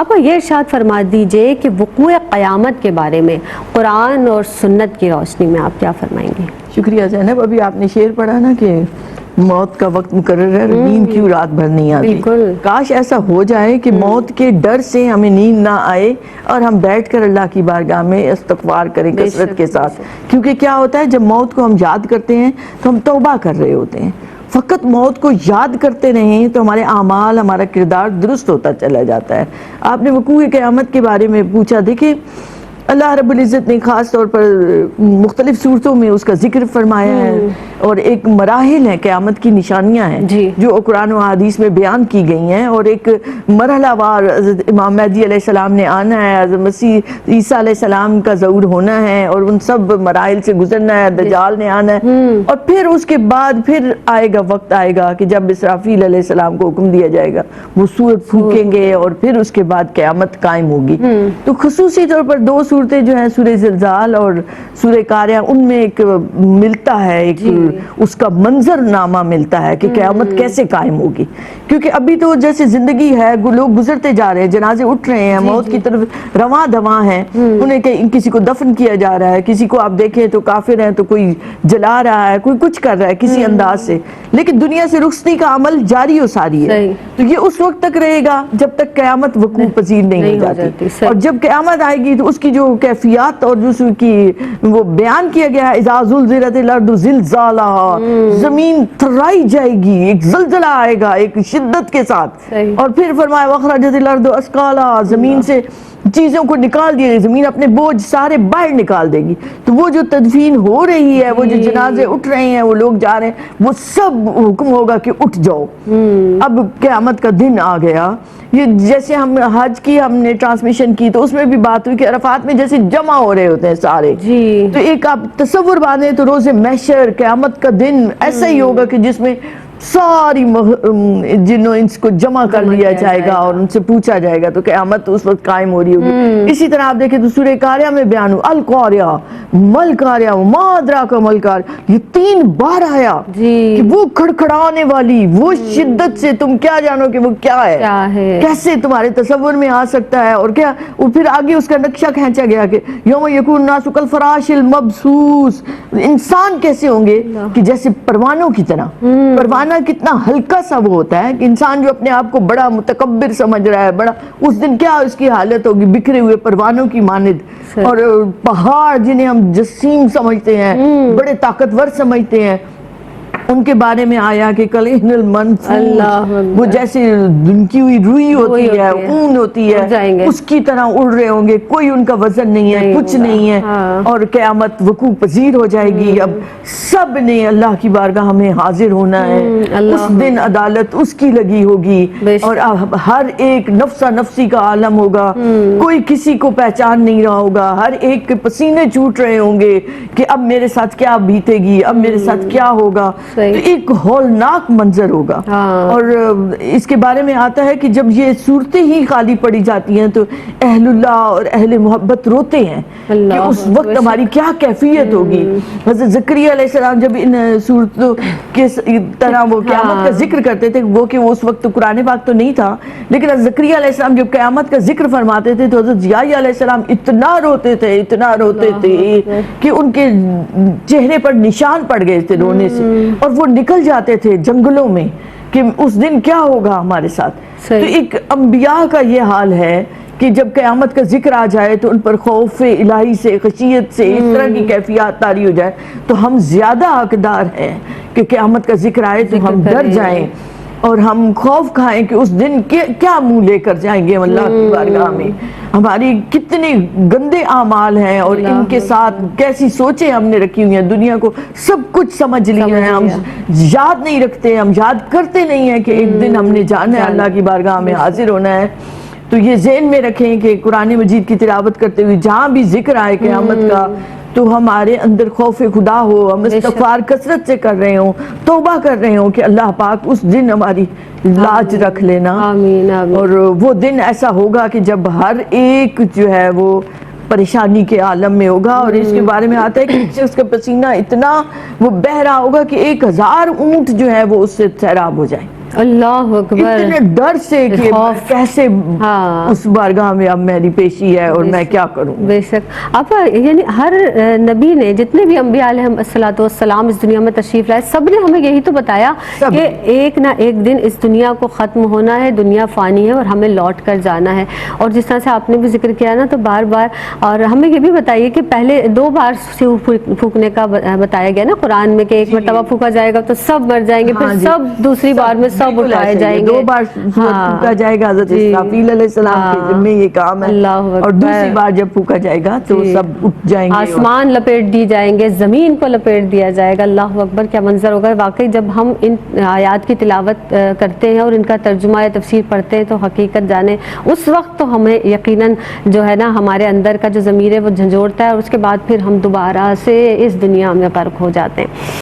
آپ یہ ارشاد فرما دیجئے کہ وقوع قیامت کے بارے میں قرآن اور سنت کی روشنی میں آپ کیا فرمائیں گے؟ شکریہ زینب. ابھی آپ نے شعر پڑھا نا کہ موت کا وقت مقرر ہے، نیند کیوں رات بھر نہیں آتی. بالکل. کاش ایسا ہو جائے کہ موت کے ڈر سے ہمیں نیند نہ آئے اور ہم بیٹھ کر اللہ کی بارگاہ میں استغفار کریں کثرت کے ساتھ. کیونکہ کیا ہوتا ہے جب موت کو ہم یاد کرتے ہیں تو ہم توبہ کر رہے ہوتے ہیں. فقط موت کو یاد کرتے رہیں تو ہمارے اعمال، ہمارا کردار درست ہوتا چلا جاتا ہے. آپ نے وقوع قیامت کے بارے میں پوچھا. دیکھیں اللہ رب العزت نے خاص طور پر مختلف صورتوں میں اس کا ذکر فرمایا ہے، اور ایک مراحل ہیں، قیامت کی نشانیاں ہیں جو قرآن و حدیث میں بیان کی گئی ہیں، اور ایک مرحلہ وار حضرت امام مہدی علیہ السلام نے آنا ہے، حضرت مسیح عیسیٰ علیہ السلام کا ظہور ہونا ہے اور ان سب مراحل سے گزرنا ہے، دجال نے آنا ہے، اور پھر اس کے بعد پھر آئے گا وقت آئے گا کہ جب اسرافیل علیہ السلام کو حکم دیا جائے گا، وہ سور پھونکیں گے اور پھر اس کے بعد قیامت قائم ہوگی. تو خصوصی طور پر دو صورتیں جو ہیں سورہ زلزال اور سورہ قاریہ، ان میں ایک ملتا ہے، ایک اس کا منظر نامہ ملتا ہے کہ قیامت کیسے قائم ہوگی. کیونکہ ابھی تو جیسے زندگی ہے، لوگ گزرتے جا رہے ہیں، جنازے اٹھ رہے ہیں، موت کی طرف رواں دواں ہیں، انہیں کسی کو دفن کیا جا رہا ہے، کسی کو آپ دیکھیں تو کافر ہیں تو کوئی جلا رہا ہے، کوئی کچھ کر رہا ہے کسی انداز سے، لیکن دنیا سے رخصتی کا عمل جاری و ساری ہے. تو یہ اس وقت تک رہے گا جب تک قیامت وقوع پذیر نہیں ہو جاتی. اور جب قیامت آئے گی تو اس کی جو کیفیات اور جو کی وہ بیان کیا گیا ہے، اذا زلزلت الارض زلزالہا، زمین تھرائی جائے گی، ایک زلزلہ آئے گا ایک شدت کے ساتھ. اور پھر فرمایا واخرجت الارض اثقالہا، زمین سے چیزوں کو نکال دیا، زمین اپنے بوجھ سارے باہر نکال دے گی. تو وہ جو تدفین ہو رہی ہے، وہ جو جنازے اٹھ رہے ہیں، وہ لوگ جا رہے ہیں، وہ سب حکم ہوگا کہ اٹھ جاؤ، اب قیامت کا دن آ گیا. یہ جیسے ہم حج کی ہم نے ٹرانسمیشن کی تو اس میں بھی بات ہوئی کہ عرفات میں جیسے جمع ہو رہے ہوتے ہیں سارے، تو ایک آپ تصور باندھیں تو روز محشر قیامت کا دن ایسا ہی ہوگا کہ جس میں ساری جنوں انس کو جمع کر لیا جائے گا اور ان سے پوچھا جائے گا. تو قیامت اس وقت قائم ہو رہی ہوگی. اسی طرح آپ دیکھیں تو سورہ قاریہ میں بیان ہو القاریہ مل قاریہ وما ادراک مل قاریہ، یہ 3 بار آیا کہ وہ کھڑکھڑانے والی وہ شدت سے تم کیا جانو کہ وہ کیا ہے، کیسے تمہارے تصور میں آ سکتا ہے. اور کیا، اور پھر آگے اس کا نقشہ کھینچا گیا کہ یوم یکون الناس کالفراش المبثوث، انسان کیسے ہوں گے کہ جیسے پروانوں کی طرح. پروانہ کتنا ہلکا سا وہ ہوتا ہے کہ انسان جو اپنے آپ کو بڑا متکبر سمجھ رہا ہے، بڑا، اس دن کیا اس کی حالت ہوگی، بکھرے ہوئے پروانوں کی مانند. اور پہاڑ جنہیں ہم جسیم سمجھتے ہیں، بڑے طاقتور سمجھتے ہیں، ان کے بارے میں آیا کہ کلہن المنفوش، وہ جیسے دھنکی ہوئی روئی ہوتی ہے، اون ہوتی ہے، اس کی طرح اڑ رہے ہوں گے، کوئی ان کا وزن نہیں ہے، کچھ نہیں ہے. اور قیامت وقوع پذیر ہو جائے گی. اب سب نے اللہ کی بارگاہ میں حاضر ہونا ہے. اس دن عدالت اس کی لگی ہوگی اور ہر ایک نفسا نفسی کا عالم ہوگا. کوئی کسی کو پہچان نہیں رہا ہوگا، ہر ایک کے پسینے چھوٹ رہے ہوں گے کہ اب میرے ساتھ کیا بیتے گی، اب میرے ساتھ کیا ہوگا. تو ایک ہولناک منظر ہوگا. اور اس کے بارے میں آتا ہے کہ جب یہ صورتیں ہی خالی پڑی جاتی ہیں تو اہل اللہ اور اہل محبت روتے ہیں کہ اس وقت ہماری کیا کیفیت ہوگی. حضرت زکریا علیہ السلام جب ان صورتوں کے طرح وہ قیامت کا ذکر کرتے تھے، وہ کہ اس وقت قرآن پاک تو نہیں تھا، لیکن حضرت زکریا علیہ السلام جب قیامت کا ذکر فرماتے تھے تو حضرت یحییٰ علیہ السلام اتنا روتے تھے کہ ان کے چہرے پر نشان پڑ گئے تھے رونے سے، اور وہ نکل جاتے تھے جنگلوں میں کہ اس دن کیا ہوگا ہمارے ساتھ. تو ایک انبیاء کا یہ حال ہے کہ جب قیامت کا ذکر آ جائے تو ان پر خوف الہی سے، خشیت سے اس طرح کی کیفیات طاری ہو جائے تو ہم زیادہ حقدار ہیں کہ قیامت کا ذکر آئے تو ہم ڈر جائیں اور ہم خوف کھائیں کہ اس دن کیا منہ لے کر جائیں گے ہم اللہ کی بارگاہ میں. ہماری کتنے گندے اعمال ہیں اور ان کے ساتھ کیسی سوچیں ہم نے رکھی ہوئی ہیں. دنیا کو سب کچھ سمجھ لیا ہے، ہم یاد نہیں رکھتے، ہم یاد کرتے نہیں ہیں کہ ایک دن ہم نے جانا ہے، اللہ کی بارگاہ میں حاضر ہونا ہے. تو یہ ذہن میں رکھیں کہ قرآن مجید کی تلاوت کرتے ہوئے جہاں بھی ذکر آئے قیامت کا تو ہمارے اندر خوف خدا ہو، ہم استغفار کثرت سے کر رہے ہوں، توبہ کر رہے ہوں کہ اللہ پاک اس دن ہماری لاج رکھ لینا. اور وہ دن ایسا ہوگا کہ جب ہر ایک جو ہے وہ پریشانی کے عالم میں ہوگا. اور اس کے بارے میں آتا ہے کہ اس کا پسینہ اتنا وہ بہ رہا ہوگا کہ 1000 اونٹ جو ہے وہ اس سے سیراب ہو جائیں. اللہ اکبر، اتنے ڈر سے کہ خوف، کیسے ہاں، اس بارگاہ میں اب میری پیشی ہے اور میں کیا کروں. بے شک آپ یعنی ہر نبی نے، جتنے بھی انبیاء علیہ الصلوۃ والسلام اس دنیا میں تشریف لائے، سب نے ہمیں یہی تو بتایا سب کہ ایک نہ ایک دن اس دنیا کو ختم ہونا ہے، دنیا فانی ہے اور ہمیں لوٹ کر جانا ہے. اور جس طرح سے آپ نے بھی ذکر کیا نا، تو بار بار، اور ہمیں یہ بھی بتائیے کہ پہلے 2 بار سور پھونکنے کا بتایا گیا نا قرآن میں، کہ ایک مرتبہ پھونکا جائے گا تو سب مر جائیں گے، پھر سب دوسری بار میں سب بالکل اٹھائے ایسے ہی ہے. جائیں گے. 2 بار سور پھونکا جائے گا، حضرت اسرافیل علیہ السلام کے ذمے یہ کام ہے، اللہ اور اکبر. دوسری بار جب پھونکا جائے گا تو جی. سب اٹھ جائیں گے. آسمان لپیٹ دی جائیں گے، زمین کو لپیٹ دیا جائے گا. اللہ اکبر، کیا منظر ہوگا. واقعی جب ہم ان آیات کی تلاوت کرتے ہیں اور ان کا ترجمہ یا تفسیر پڑھتے ہیں تو حقیقت جانے اس وقت تو ہمیں یقیناً جو ہے نا ہمارے اندر کا جو ضمیر ہے وہ جھنجھوڑتا ہے، اور اس کے بعد پھر ہم دوبارہ سے اس دنیا میں غرق ہو جاتے ہیں.